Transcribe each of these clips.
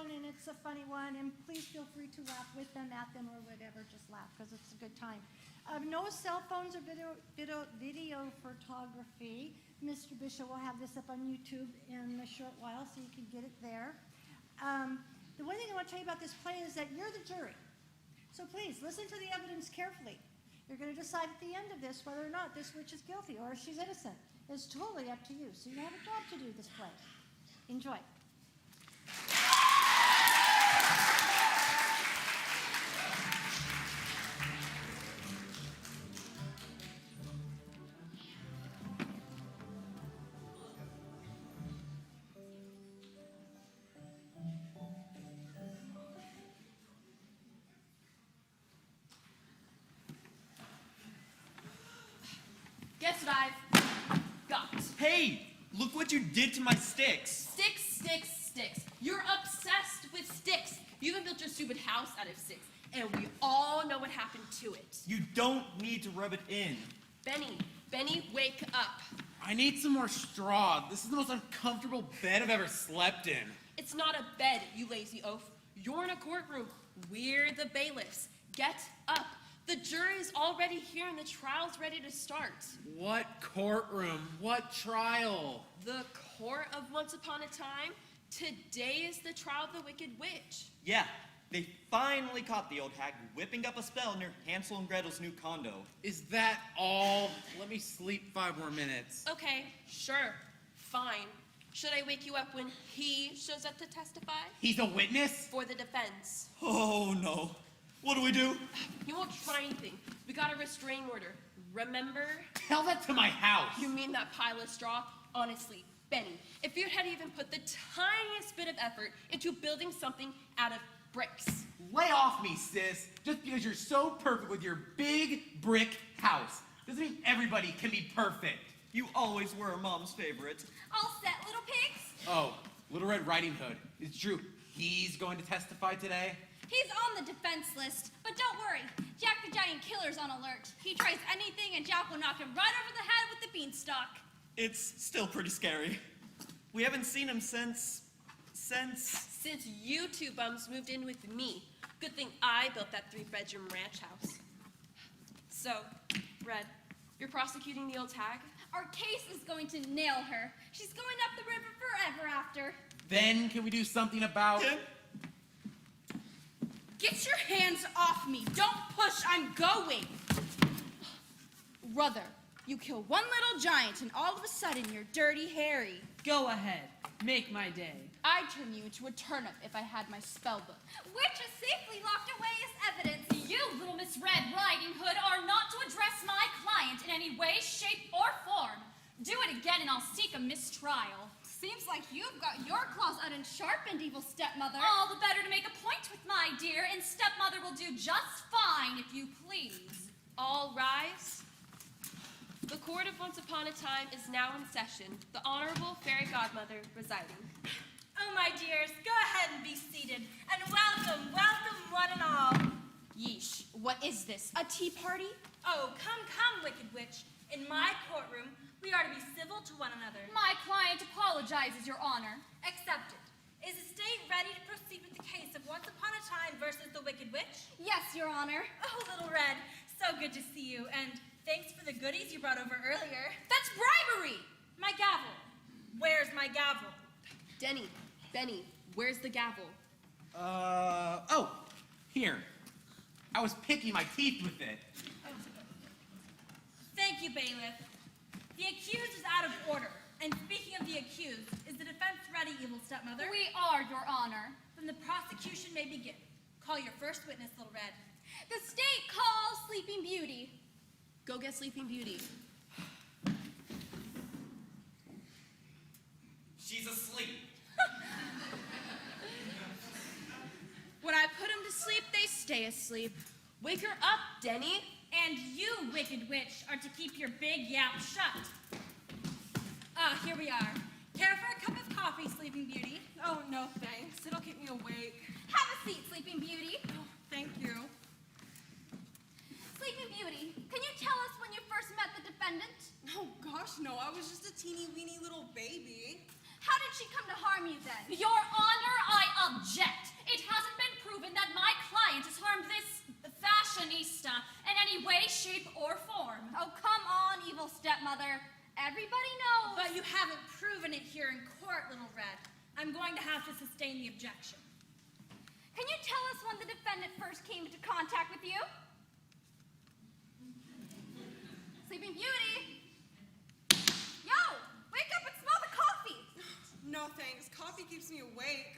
one, and it's a funny one, and please feel free to laugh with them, at them, or whatever. Just laugh, because it's a good time. No cell phones or video photography. Mr. Bishop will have this up on YouTube in a short while, so you can get it there. The one thing I want to tell you about this play is that you're the jury. So please, listen to the evidence carefully. You're going to decide at the end of this whether or not this witch is guilty or if she's innocent. It's totally up to you. So you have a job to do this play. Enjoy. Guess what I've got? Hey, look what you did to my sticks. Sticks, sticks, sticks. You're obsessed with sticks. You even built your stupid house out of sticks, and we all know what happened to it. You don't need to rub it in. Benny, wake up. I need some more straw. This is the most uncomfortable bed I've ever slept in. It's not a bed, you lazy oaf. You're in a courtroom. We're the bailiffs. Get up. The jury's already here and the trial's ready to start. What courtroom? What trial? The court of Once Upon a Time. Today is the trial of the Wicked Witch. Yeah, they finally caught the old hag whipping up a spell near Hansel and Gretel's new condo. Is that all? Let me sleep 5 more minutes. Okay, sure, fine. Should I wake you up when he shows up to testify? He's a witness? For the defense. Oh no. What do? You won't try anything. We got a restraining order. Remember? Tell that to my house. You mean that pile of straw? Honestly, Benny, if you had even put the tiniest bit of effort into building something out of bricks. Lay off me, sis. Just because you're so perfect with your big brick house doesn't mean everybody can be perfect. You always were Mom's favorite. All set, little pigs? Oh, Little Red Riding Hood. It's true. He's going to testify today. He's on the defense list, but don't worry. Jack the Giant Killer's on alert. He tries anything and Jack will knock him right over the head with the beanstalk. It's still pretty scary. We haven't seen him since you two bums moved in with me. Good thing I built that 3-bedroom ranch house. So, Red, you're prosecuting the old hag? Our case is going to nail her. She's going up the river forever after. Then can we do something about... Tim? Get your hands off me. Don't push, I'm going. Brother, you kill one little giant and all of a sudden you're Dirty Harry. Go ahead. Make my day. I'd turn you into a turnip if I had my spell book. Witch is safely locked away as evidence. You, Little Miss Red Riding Hood, are not to address my client in any way, shape, or form. Do it again and I'll seek a mistrial. Seems like you've got your claws out and sharpened, evil stepmother. All the better to make a point with, my dear, and stepmother will do just fine, if you please. All rise. The court of Once Upon a Time is now in session. The Honorable Fairy Godmother presiding. Oh, my dears, go ahead and be seated, and welcome one and all. Yeesh, what is this, a tea party? Oh, come, Wicked Witch. In my courtroom, we are to be civil to one another. My client apologizes, Your Honor. Accepted. Is the state ready to proceed with the case of Once Upon a Time versus the Wicked Witch? Yes, Your Honor. Oh, Little Red, so good to see you, and thanks for the goodies you brought over earlier. That's bribery! My gavel. Where's my gavel? Benny, where's the gavel? Oh, here. I was picking my teeth with it. Thank you, bailiff. The accused is out of order. And speaking of the accused, is the defense ready, evil stepmother? We are, Your Honor. Then the prosecution may begin. Call your first witness, Little Red. The state calls Sleeping Beauty. Go get Sleeping Beauty. She's asleep. When I put them to sleep, they stay asleep. Wake her up, Denny. And you, Wicked Witch, are to keep your big yap shut. Ah, here we are. Care for a cup of coffee, Sleeping Beauty? Oh, no thanks. It'll keep me awake. Have a seat, Sleeping Beauty. Oh, thank you. Sleeping Beauty, can you tell us when you first met the defendant? Oh, gosh, no. I was just a teeny-weeny little baby. How did she come to harm you then? Your Honor, I object. Everybody knows. But you haven't proven it here in court, Little Red. I'm going to have to sustain the objection. Can you tell us when the defendant first came into contact with you? Sleeping Beauty! Yo! Wake up and smell the coffee! No thanks. Coffee keeps me awake.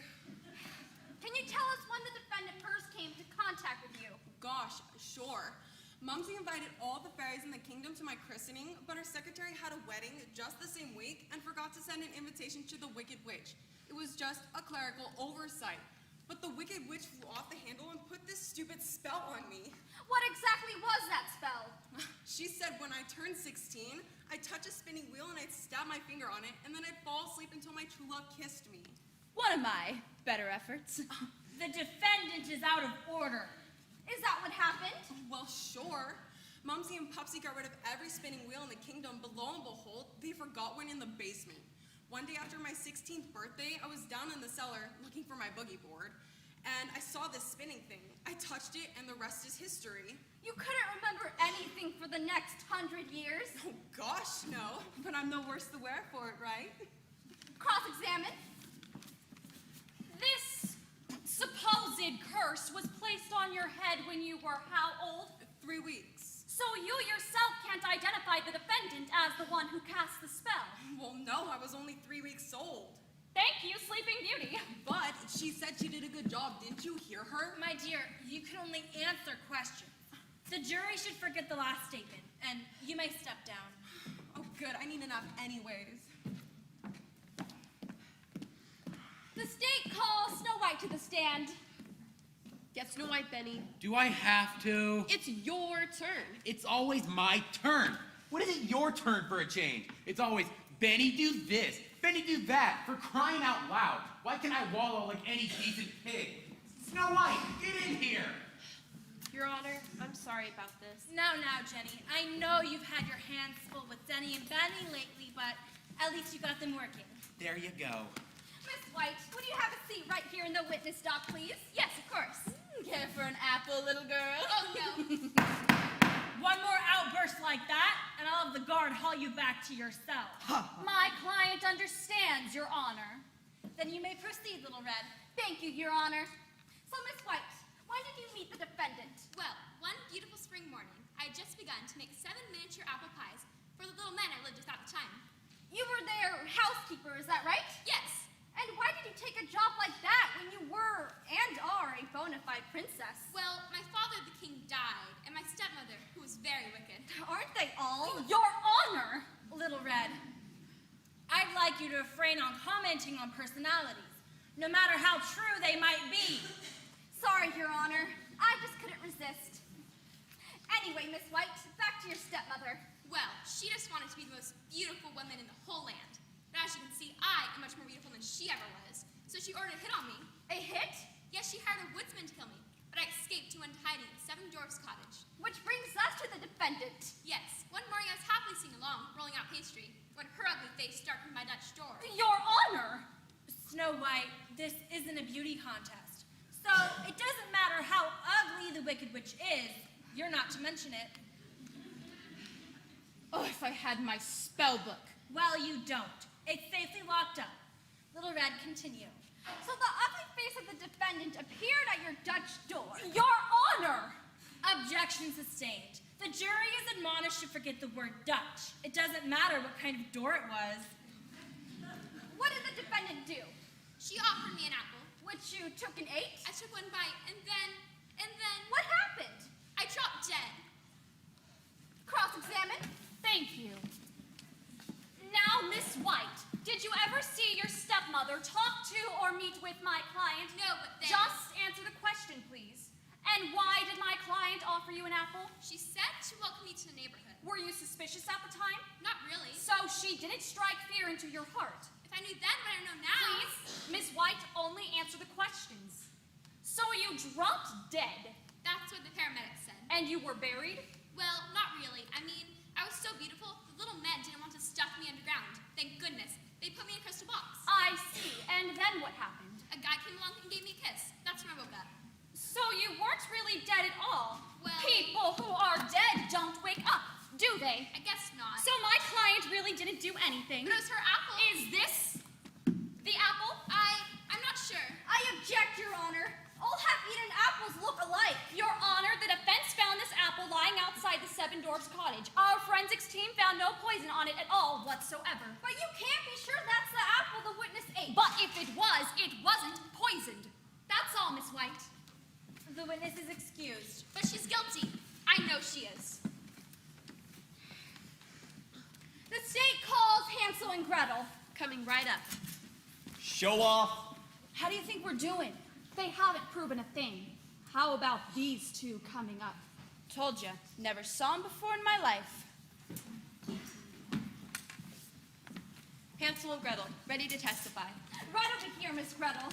Can you tell us when the defendant first came into contact with you? Gosh, sure. Mumsy invited all the fairies in the kingdom to my christening, but her secretary had a wedding just the same week and forgot to send an invitation to the Wicked Witch. It was just a clerical oversight. But the Wicked Witch flew off the handle and put this stupid spell on me. What exactly was that spell? She said when I turned 16, I'd touch a spinning wheel and I'd stab my finger on it, and then I'd fall asleep until my true love kissed me. One of my better efforts. The defendant is out of order. Is that what happened? Well, sure. Mumsy and Pupsy got rid of every spinning wheel in the kingdom, but lo and behold, they forgot one in the basement. One day after my 16th birthday, I was down in the cellar looking for my boogie board, and I saw this spinning thing. I touched it, and the rest is history. You couldn't remember anything for the next 100 years? Oh, gosh, no. But I'm the worse the wear for it, right? Cross-examine. This supposed curse was placed on your head when you were how old? 3 weeks. So you yourself can't identify the defendant as the one who cast the spell. Well, no, I was only 3 weeks old. Thank you, Sleeping Beauty. But she said she did a good job. Didn't you hear her? My dear, you can only answer questions. The jury should forget the last statement, and you may step down. Oh, good. I need a nap anyways. The state calls Snow White to the stand. Get Snow White, Benny. Do I have to? It's your turn. It's always my turn. When is it your turn for a change? It's always, Benny, do this. Benny, do that. For crying out loud. Why can't I wallow like any decent pig? Snow White, get in here. Your Honor, I'm sorry about this. Now, Jenny, I know you've had your hands full with Denny and Benny lately, but at least you got them working. There you go. Miss White, would you have a seat right here in the witness dock, please? Yes, of course. Care for an apple, little girl? Oh, no. One more outburst like that, and I'll have the guard haul you back to your cell. My client understands, Your Honor. Then you may proceed, Little Red. Thank you, Your Honor. So, Miss White, when did you meet the defendant? Well, one beautiful spring morning, I had just begun to make 7 miniature apple pies for the little men I lived with at the time. You were their housekeeper, is that right? Yes. And why did you take a job like that when you were and are a bona fide princess? Well, my father, the king, died, and my stepmother, who was very wicked. Aren't they all? Your Honor, Little Red, I'd like you to refrain on commenting on personalities, no matter how true they might be. Sorry, Your Honor. I just couldn't resist. Anyway, Miss White, back to your stepmother. Well, she just wanted to be the most beautiful woman in the whole land. But as you can see, I am much more beautiful than she ever was. So she ordered a hit on me. A hit? Yes, she hired a woodsman to kill me. But I escaped to went hiding at 7 Dwarfs' cottage. Which brings us to the defendant. Yes, one morning I was happily singing along, rolling out pastry, when her ugly face darkened my Dutch door. Your Honor! Snow White, this isn't a beauty contest. So it doesn't matter how ugly the Wicked Witch is, you're not to mention it. Oh, if I had my spell book. Well, you don't. It's safely locked up. Little Red, continue. So the ugly face of the defendant appeared at your Dutch door. Your Honor! Objection sustained. The jury is admonished to forget the word Dutch. It doesn't matter what kind of door it was. What did the defendant do? She offered me an apple. Which you took and ate? I took one bite, and then... What happened? I dropped dead. Cross-examine. Thank you. Now, Miss White, did you ever see your stepmother talk to or meet with my client? No, but then... Just answer the question, please. And why did my client offer you an apple? She said to welcome me to the neighborhood. Were you suspicious at the time? Not really. So she didn't strike fear into your heart. If I knew then what I know now... Please, Miss White, only answer the questions. So you dropped dead. That's what the paramedics said. And you were buried? Well, not really. I mean, I was so beautiful, the little men didn't want to stuff me underground. Thank goodness. They put me in a crystal box. I see. And then what happened? A guy came along and gave me a kiss. That's when I woke up. So you weren't really dead at all. Well... People who are dead don't wake up, do they? I guess not. So my client really didn't do anything. But it was her apple. Is this the apple? I'm not sure. I object, Your Honor. All half-eaten apples look alike. Your Honor, the defense found this apple lying outside the Seven Dwarfs cottage. Our forensics team found no poison on it at all whatsoever. But you can't be sure that's the apple the witness ate. But if it was, it wasn't poisoned. That's all, Miss White. The witness is excused. But she's guilty. I know she is. The state calls Hansel and Gretel. Coming right up. Show off. How do you think we're doing? They haven't proven a thing. How about these two coming up? Told ya, never saw him before in my life. Hansel and Gretel, ready to testify. Right over here, Miss Gretel.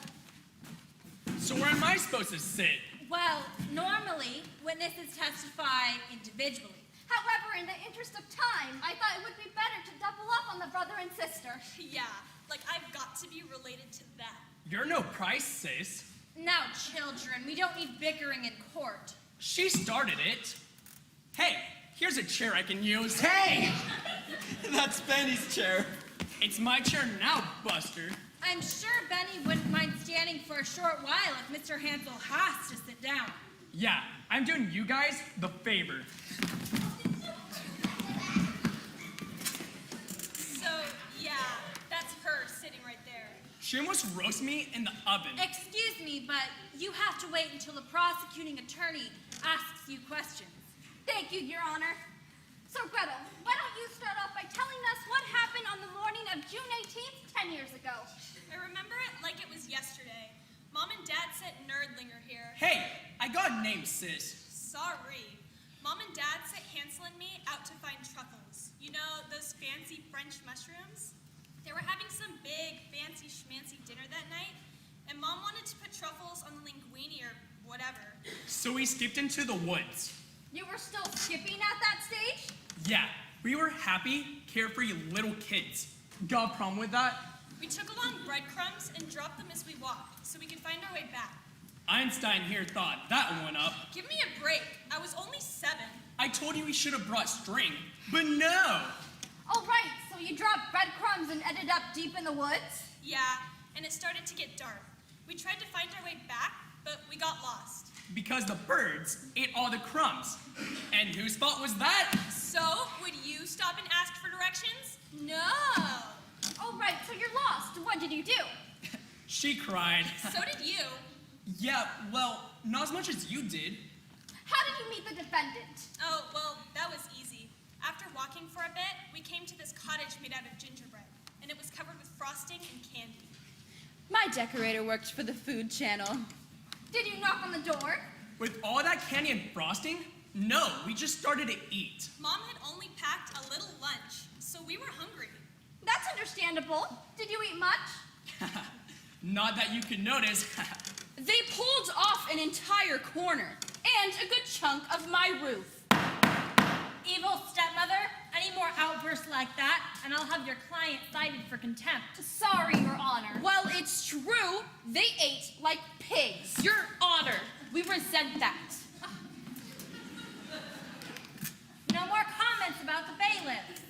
So where am I supposed to sit? Well, normally, witnesses testify individually. However, in the interest of time, I thought it would be better to double up on the brother and sister. Yeah, like I've got to be related to them. You're no price, sis. Now, children, we don't need bickering in court. She started it. Hey, here's a chair I can use. Hey! That's Benny's chair. It's my chair now, Buster. I'm sure Benny wouldn't mind standing for a short while if Mr. Hansel has to sit down. Yeah, I'm doing you guys the favor. So, yeah, that's her sitting right there. She almost roasted me in the oven. Excuse me, but you have to wait until the prosecuting attorney asks you questions. Thank you, Your Honor. So, Gretel, why don't you start off by telling us what happened on the morning of June 18th, 10 years ago? I remember it like it was yesterday. Mom and Dad sent Nerdlinger here. Hey, I got a name, sis. Sorry. Mom and Dad sent Hansel and me out to find truffles. You know, those fancy French mushrooms? They were having some big, fancy schmancy dinner that night, and Mom wanted to put truffles on the linguine or whatever. So we skipped into the woods. You were still skipping at that stage? Yeah, we were happy, carefree little kids. Got a problem with that? We took along breadcrumbs and dropped them as we walked, so we could find our way back. Einstein here thought that one up. Give me a break. I was only 7. I told you we should have brought string, but no! Oh, right, so you dropped breadcrumbs and ended up deep in the woods? Yeah, and it started to get dark. We tried to find our way back, but we got lost. Because the birds ate all the crumbs. And whose fault was that? So, would you stop and ask for directions? No. Oh, right, so you're lost. What did you do? She cried. So did you. Yeah, well, not as much as you did. How did you meet the defendant? Oh, well, that was easy. After walking for a bit, we came to this cottage made out of gingerbread, and it was covered with frosting and candy. My decorator worked for the Food Channel. Did you knock on the door? With all that candy and frosting? No, we just started to eat. Mom had only packed a little lunch, so we were hungry. That's understandable. Did you eat much? Not that you could notice. They pulled off an entire corner and a good chunk of my roof. Evil stepmother, any more outbursts like that, and I'll have your client cited for contempt. Sorry, Your Honor. Well, it's true. They ate like pigs. Your Honor, we resent that. No more comments about the bailiff.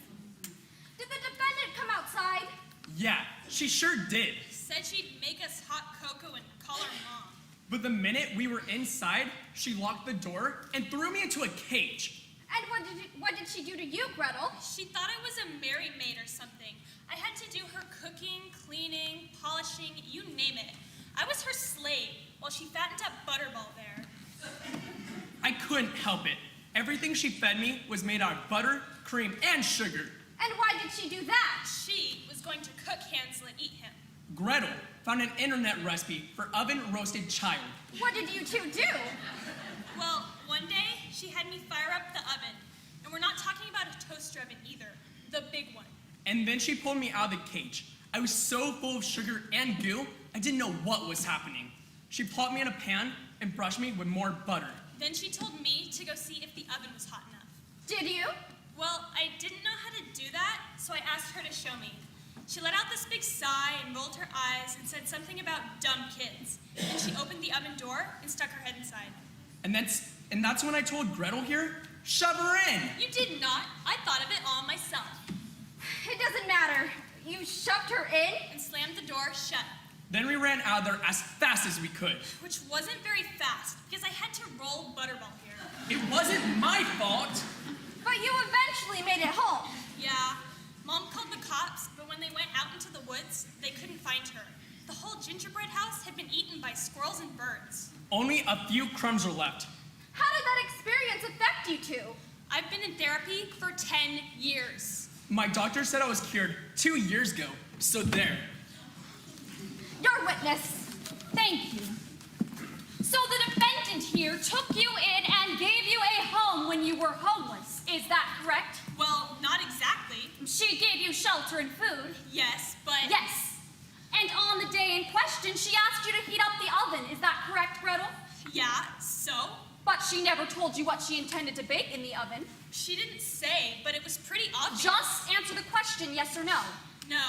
Did the defendant come outside? Yeah, she sure did. Said she'd make us hot cocoa and call her mom. But the minute we were inside, she locked the door and threw me into a cage. And what did she do to you, Gretel? She thought I was a Mary maid or something. I had to do her cooking, cleaning, polishing, you name it. I was her slave while she fattened up Butterball there. I couldn't help it. Everything she fed me was made out of butter, cream, and sugar. And why did she do that? She was going to cook Hansel and eat him. Gretel found an internet recipe for oven-roasted child. What did you two do? Well, one day she had me fire up the oven. And we're not talking about a toaster oven either, the big one. And then she pulled me out of the cage. I was so full of sugar and goo, I didn't know what was happening. She plopped me in a pan and brushed me with more butter. Then she told me to go see if the oven was hot enough. Did you? Well, I didn't know how to do that, so I asked her to show me. She let out this big sigh and rolled her eyes and said something about dumb kids. Then she opened the oven door and stuck her head inside. And that's when I told Gretel here, shove her in. You did not. I thought of it all myself. her in? and slammed the door shut, Then we ran out of there as fast as we could. which wasn't very fast because I had to roll Butterball here. It wasn't my fault. But you eventually made it home. Yeah, Mom called the cops, but when they went out into the woods, they couldn't find her. The whole gingerbread house had been eaten by squirrels and birds. Only a few crumbs were left. How did that experience affect you two? I've been in therapy for 10 years. My doctor said I was cured 2 years ago, so there. Your witness. Thank you. So the defendant here took you in and gave you a home when you were homeless. Is that correct? Well, not exactly. She gave you shelter and food. Yes, but... Yes. And on the day in question, she asked you to heat up the oven. Is that correct, Gretel? Yeah, so? But she never told you what she intended to bake in the oven. She didn't say, but it was pretty obvious. Just answer the question, yes or no. No.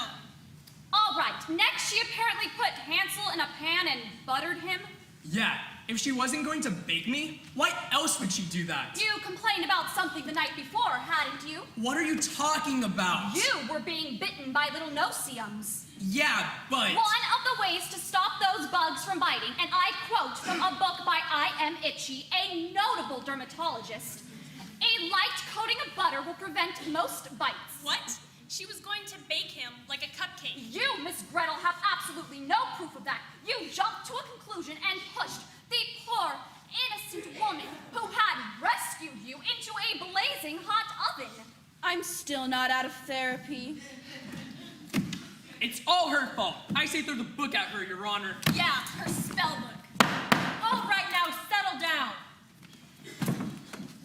All right. Next, she apparently put Hansel in a pan and buttered him. Yeah, if she wasn't going to bake me, why else would she do that? You complained about something the night before, hadn't you? What are you talking about? You were being bitten by little no-see-ums. Yeah, but... One of the ways to stop those bugs from biting, and I quote from a book by I. M. Itchy, a notable dermatologist, a light coating of butter will prevent most bites. What? She was going to bake him like a cupcake. You, Miss Gretel, have absolutely no proof of that. You jumped to a conclusion and pushed the poor, innocent woman who had rescued you into a blazing hot oven. I'm still not out of therapy. It's all her fault. I say throw the book at her, Your Honor. Yeah, her spell book. All right, now settle down.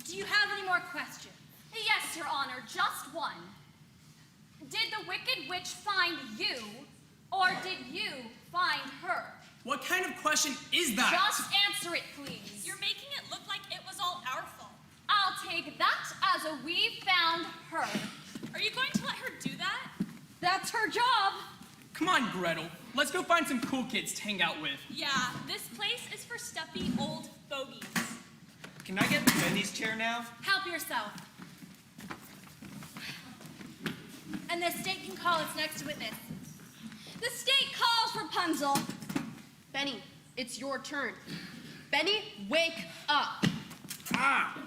Do you have any more questions? Yes, Your Honor, just one. Did the Wicked Witch find you, or did you find her? What kind of question is that? Just answer it, please. You're making it look like it was all our fault. I'll take that as a we found her. Are you going to let her do that? That's her job. Come on, Gretel. Let's go find some cool kids to hang out with. Yeah, this place is for stuffy old fogies. Can I get Benny's chair now? Help yourself. And the state can call its next witness. The state calls Rapunzel. Benny, it's your turn. Benny, wake up. Ah!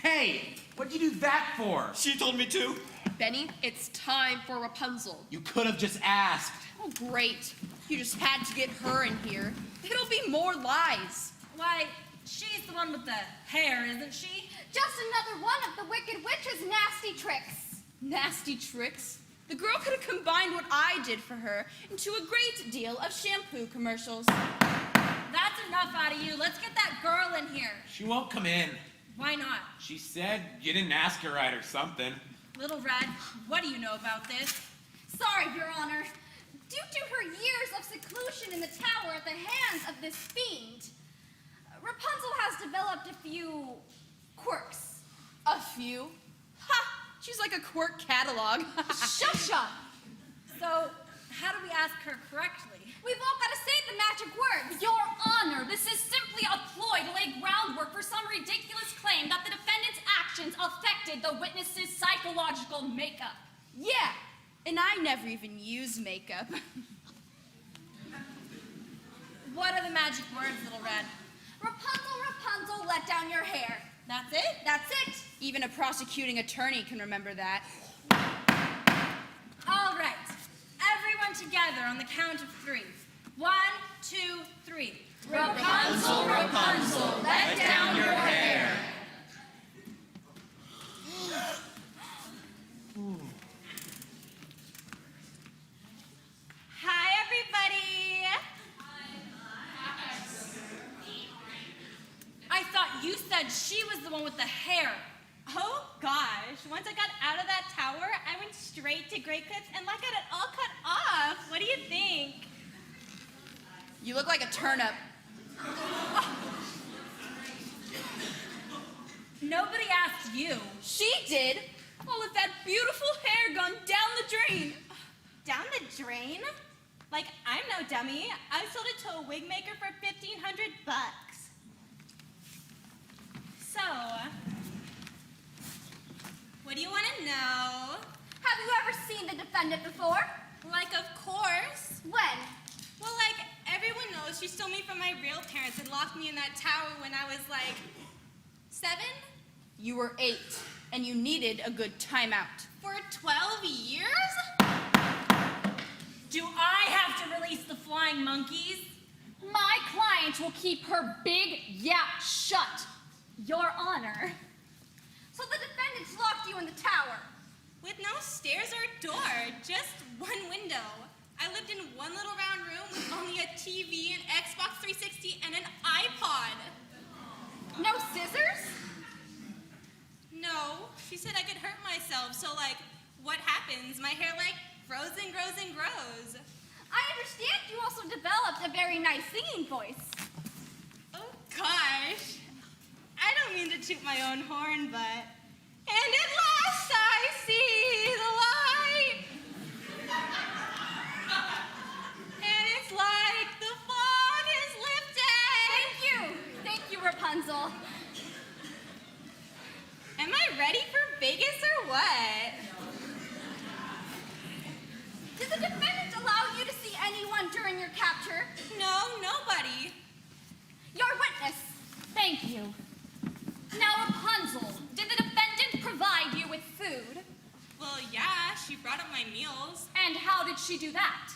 Hey! What'd you do that for? She told me to. Benny, it's time for Rapunzel. You could have just asked. Oh, great. You just had to get her in here. It'll be more lies. Why, she's the one with the hair, isn't she? Just another one of the Wicked Witch's nasty tricks. Nasty tricks. The girl could have combined what I did for her into a great deal of shampoo commercials. That's enough out of you. Let's get that girl in here. She won't come in. Why not? She said you didn't ask her right or something. Little Red, what do you know about this? Sorry, Your Honor. Due to her years of seclusion in the tower at the hands of this fiend, Rapunzel has developed a few quirks. A few? Ha! She's like a quirk catalog. Shusha! So, how do we ask her correctly? We've all got to say the magic words. Your Honor, this is simply a ploy to lay groundwork for some ridiculous claim that the defendant's actions affected the witness's psychological makeup. Yeah, and I never even use makeup. What are the magic words, Little Red? Rapunzel, Rapunzel, let down your hair. That's it? That's it. Even a prosecuting attorney can remember that. All right. Everyone together on the count of 3. 1, 2, 3. Rapunzel, Rapunzel, let down your hair. Hi, everybody. I thought you said she was the one with the hair. Oh gosh, once I got out of that tower, I went straight to Great Clips and like got it all cut off. What do you think? You look like a turnip. Nobody asked you. She did. All of that beautiful hair gone down the drain. Down the drain? Like, I'm no dummy. I sold it to a wig maker for $1,500. So, what do you want to know? Have you ever seen the defendant before? Like, of course. When? Well, like, everyone knows she stole me from my real parents and locked me in that tower when I was, like, 7? You were 8, and you needed a good timeout. For 12 years? Do I have to release the flying monkeys? My client will keep her big yap shut, Your Honor. So the defendants locked you in the tower. With no stairs or door, just one window. I lived in one little round room with only a TV, an Xbox 360, and an iPod. No scissors? No, she said I could hurt myself, so like, what happens? My hair like grows and grows and grows. I understand you also developed a very nice singing voice. Oh gosh, I don't mean to toot my own horn, but... And at last I see the light. And it's like the fog is lifted. Thank you, Rapunzel. Am I ready for Vegas or what? Did the defendant allow you to see anyone during your capture? No, nobody. Your witness. Thank you. Now, Rapunzel, did the defendant provide you with food? Well, yeah, she brought up my meals. And how did she do that?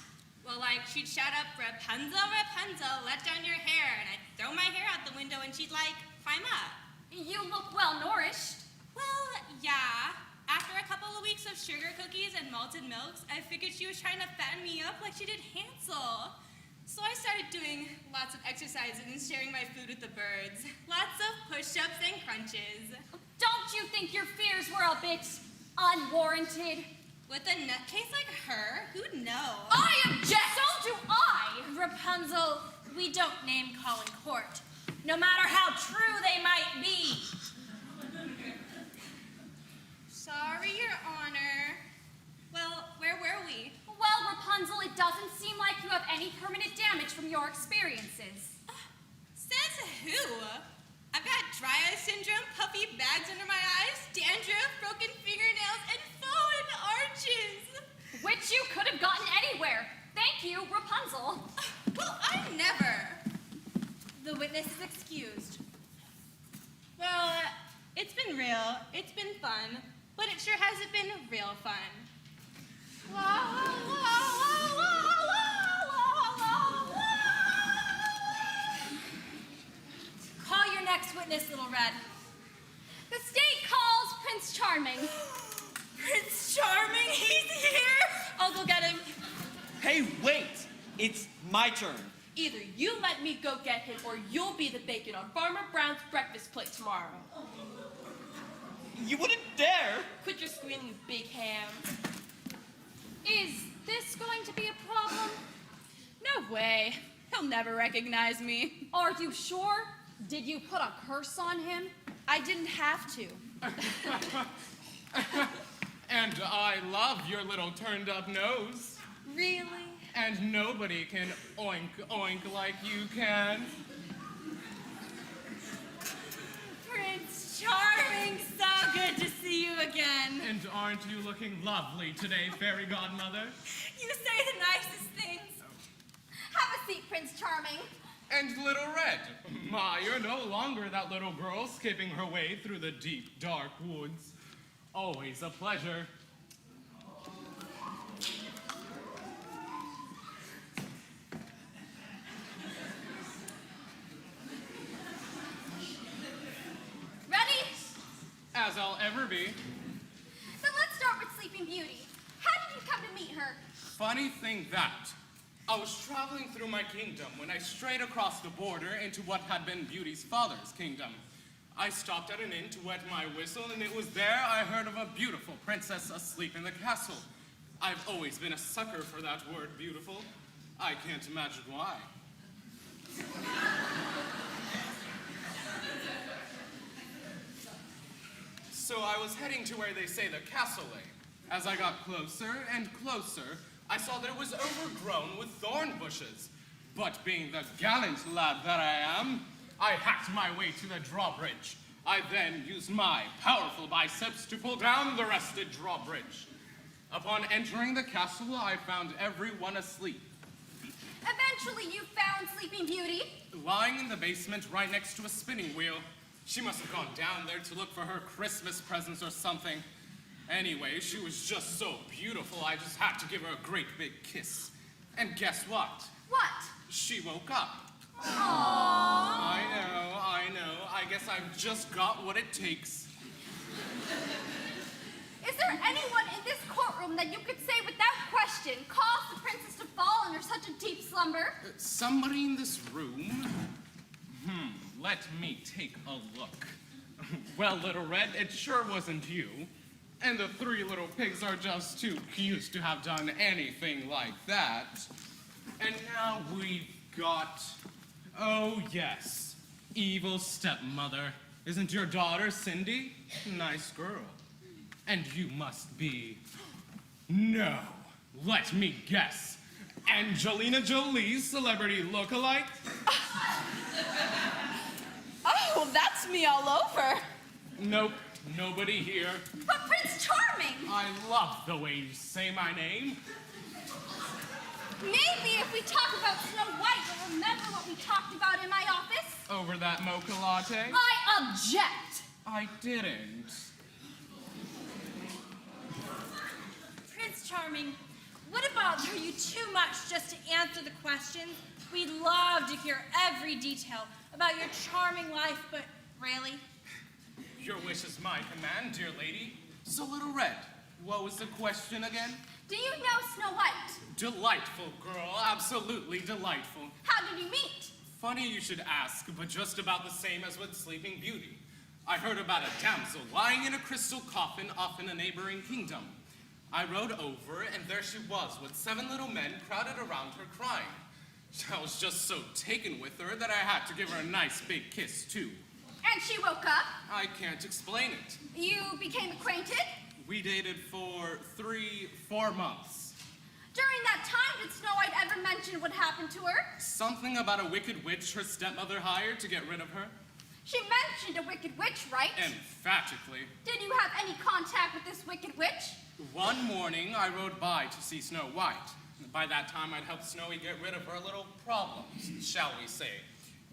Well, like, she'd shout up, Rapunzel, Rapunzel, let down your hair, and I'd throw my hair out the window, and she'd, like, climb up. You look well nourished. Well, yeah. After a couple of weeks of sugar cookies and malted milks, I figured she was trying to fatten me up like she did Hansel. So I started doing lots of exercises and sharing my food with the birds. Lots of push-ups and crunches. Don't you think your fears were a bit unwarranted? With a nutcase like her, who'd know? I object! So do I! Rapunzel, we don't name call in court, no matter how true they might be. Sorry, Your Honor. Well, where were we? Well, Rapunzel, it doesn't seem like you have any permanent damage from your experiences. Says who? I've got dry eye syndrome, puffy bags under my eyes, dandruff, broken fingernails, and fallen arches. Which you could have gotten anywhere. Thank you, Rapunzel. Well, I never. The witness is excused. Well, it's been real, it's been fun, but it sure hasn't been real fun. La, la, la, la, la, la, la. Call your next witness, Little Red. The state calls Prince Charming. Prince Charming, he's here. I'll go get him. Hey, wait! It's my turn. Either you let me go get him, or you'll be the bacon on Farmer Brown's breakfast plate tomorrow. You wouldn't dare! Quit your squealing, you big ham. Is this going to be a problem? No way. He'll never recognize me. Are you sure? Did you put a curse on him? I didn't have to. And I love your little turned up nose. Really? And nobody can oink oink like you can. Prince Charming, so good to see you again. And aren't you looking lovely today, fairy godmother? You say the nicest things. Have a seat, Prince Charming. And Little Red, my, you're no longer that little girl skipping her way through the deep, dark woods. Always a pleasure. Ready? As I'll ever be. Then let's start with Sleeping Beauty. How did you come to meet her? Funny thing that, I was traveling through my kingdom when I strayed across the border into what had been Beauty's father's kingdom. I stopped at an inn to wet my whistle, and it was there I heard of a beautiful princess asleep in the castle. I've always been a sucker for that word, beautiful. I can't imagine why. So I was heading to where they say the castle lay. As I got closer and closer, I saw that it was overgrown with thorn bushes. But being the gallant lad that I am, I hacked my way to the drawbridge. I then used my powerful biceps to pull down the rusted drawbridge. Upon entering the castle, I found everyone asleep. eventually you found Sleeping Beauty? Lying in the basement right next to a spinning wheel. She must have gone down there to look for her Christmas presents or something. Anyway, she was just so beautiful, I just had to give her a great big kiss. And guess what? What? She woke up. Aww. I know. I guess I've just got what it takes. Is there anyone in this courtroom that you could say without question caused the princess to fall under such a deep slumber? Somebody in this room? Let me take a look. Well, Little Red, it sure wasn't you. And the three little pigs are just too cute to have done anything like that. And now we've got... Oh, yes. Evil stepmother. Isn't your daughter Cindy? Nice girl. And you must be... No. Let me guess. Angelina Jolie's celebrity lookalike? Oh, that's me all over. Nope. Nobody here. But Prince Charming! I love the way you say my name. Maybe if we talk about Snow White, you'll remember what we talked about in my office? Over that mocha latte? I object! I didn't. Prince Charming, would it bother you too much just to answer the questions? We'd love to hear every detail about your charming life, but really? Your wish is my command, dear lady. So, Little Red, what was the question again? Do you know Snow White? Delightful girl, absolutely delightful. How did you meet? Funny you should ask, but just about the same as with Sleeping Beauty. I heard about a damsel lying in a crystal coffin off in a neighboring kingdom. I rode over, and there she was with 7 little men crowded around her crying. I was just so taken with her that I had to give her a nice big kiss, too. And she woke up? I can't explain it. You became acquainted? We dated for 3-4 months. During that time, did Snow White ever mention what happened to her? Something about a wicked witch her stepmother hired to get rid of her. She mentioned a wicked witch, right? Emphatically. Did you have any contact with this wicked witch? One morning, I rode by to see Snow White. By that time, I'd helped Snowy get rid of her little problems, shall we say.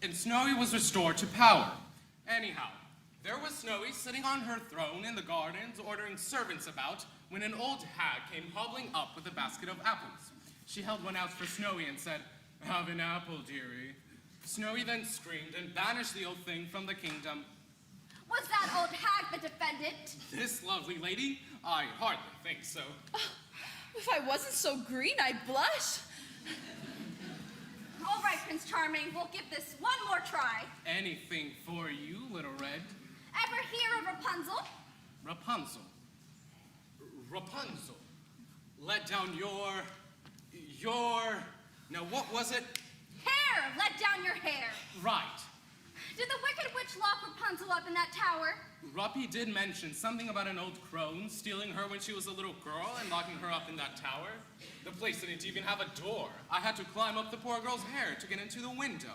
And Snowy was restored to power. Anyhow, there was Snowy sitting on her throne in the gardens ordering servants about when an old hag came hobbling up with a basket of apples. She held one out for Snowy and said, "Have an apple, dearie." Snowy then screamed and banished the old thing from the kingdom. Was that old hag the defendant? This lovely lady? I hardly think so. If I wasn't so green, I'd blush. All right, Prince Charming, we'll give this one more try. Anything for you, Little Red. Ever hear of Rapunzel? Rapunzel. Rapunzel. Let down your... Now, what was it? Hair! Let down your hair. Right. Did the Wicked Witch lock Rapunzel up in that tower? Ruppy did mention something about an old crone stealing her when she was a little girl and locking her up in that tower. The place didn't even have a door. I had to climb up the poor girl's hair to get into the window.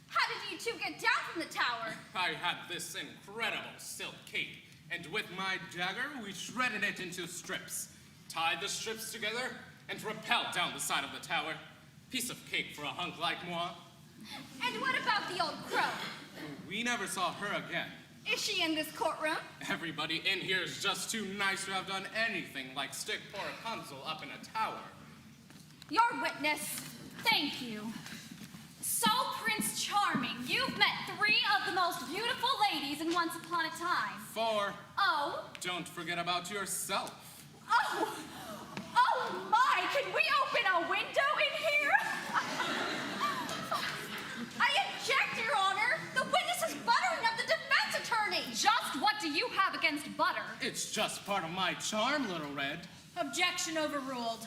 How did you two get down from the tower? I had this incredible silk cape, and with my dagger, we shredded it into strips, tied the strips together, and rappelled down the side of the tower. Piece of cake for a hunk like moi. And what about the old crone? We never saw her again. Is she in this courtroom? Everybody in here is just too nice to have done anything like stick poor Rapunzel up in a tower. Your witness. Thank you. So, Prince Charming, you've met 3 of the most beautiful ladies in Once Upon a Time. 4. Oh? Don't forget about yourself. Oh! Oh my! Can we open a window in here? I object, Your Honor. The witness is buttering up the defense attorney. Just what do you have against butter? It's just part of my charm, Little Red. Objection overruled.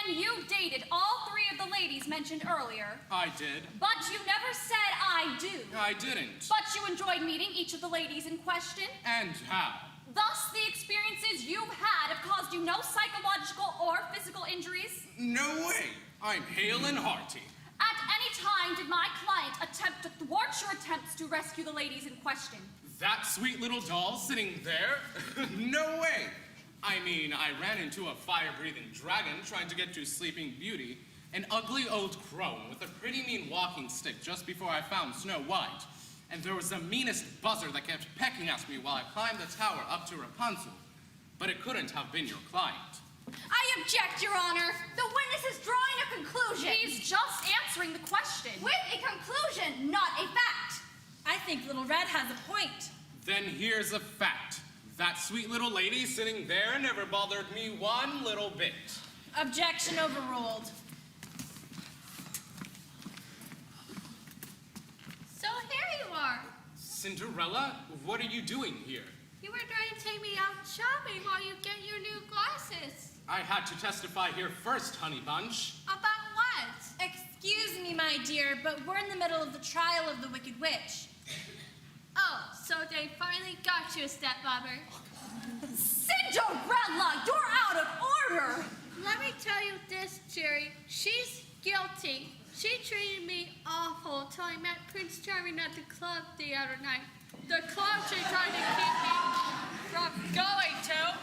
And you dated all 3 of the ladies mentioned earlier. I did. But you never said I do. I didn't. But you enjoyed meeting each of the ladies in question. And how? Thus, the experiences you've had have caused you no psychological or physical injuries. No way. I'm hale and hearty. At any time did my client attempt to thwart your attempts to rescue the ladies in question. That sweet little doll sitting there? No way. I mean, I ran into a fire-breathing dragon trying to get to Sleeping Beauty, an ugly old crone with a pretty mean walking stick just before I found Snow White. And there was the meanest buzzard that kept pecking at me while I climbed the tower up to Rapunzel. But it couldn't have been your client. I object, Your Honor. The witness is drawing a conclusion. He's just answering the question. With a conclusion, not a fact. I think Little Red has a point. Then here's a fact. That sweet little lady sitting there never bothered me one little bit. Objection overruled. So here you are. Cinderella, what are you doing here? You were trying to take me out shopping while you get your new glasses. I had to testify here first, honey bunch. About what? Excuse me, my dear, but we're in the middle of the trial of the Wicked Witch. Oh, so they finally got you a stepmother. Cinderella, you're out of order. Let me tell you this, Jerry. She's guilty. She treated me awful till I met Prince Charming at the club the other night. The club she tried to keep me from going to.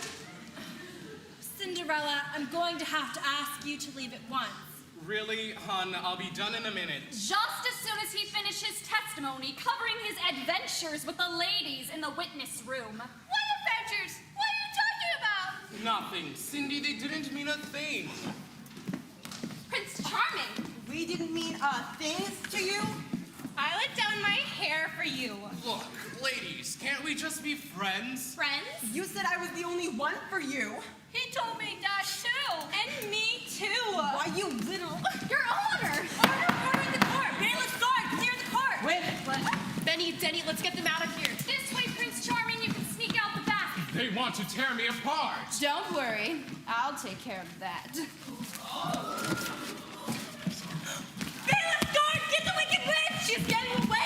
Cinderella, I'm going to have to ask you to leave at once. Really, hon? I'll be done in a minute. Just as soon as he finishes testimony covering his adventures with the ladies in the witness room. What adventures? What are you talking about? Nothing. Cindy, they didn't mean a thing. Prince Charming! We didn't mean things to you? I let down my hair for you. Look, ladies, can't we just be friends? Friends? You said I was the only one for you. He told me that too. And me too. Why, you little... Your Honor! Order in the court. Bailiff's guard, clear the court. Wait, Benny, Denny, let's get them out of here. This way, Prince Charming, you can sneak out the back. They want to tear me apart. Don't worry, I'll take care of that. Bailiff's guard, get the Wicked Witch. She's getting away.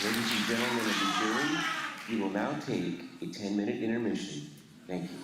Ladies and gentlemen of the jury, we will now take a 10-minute intermission. Thank you.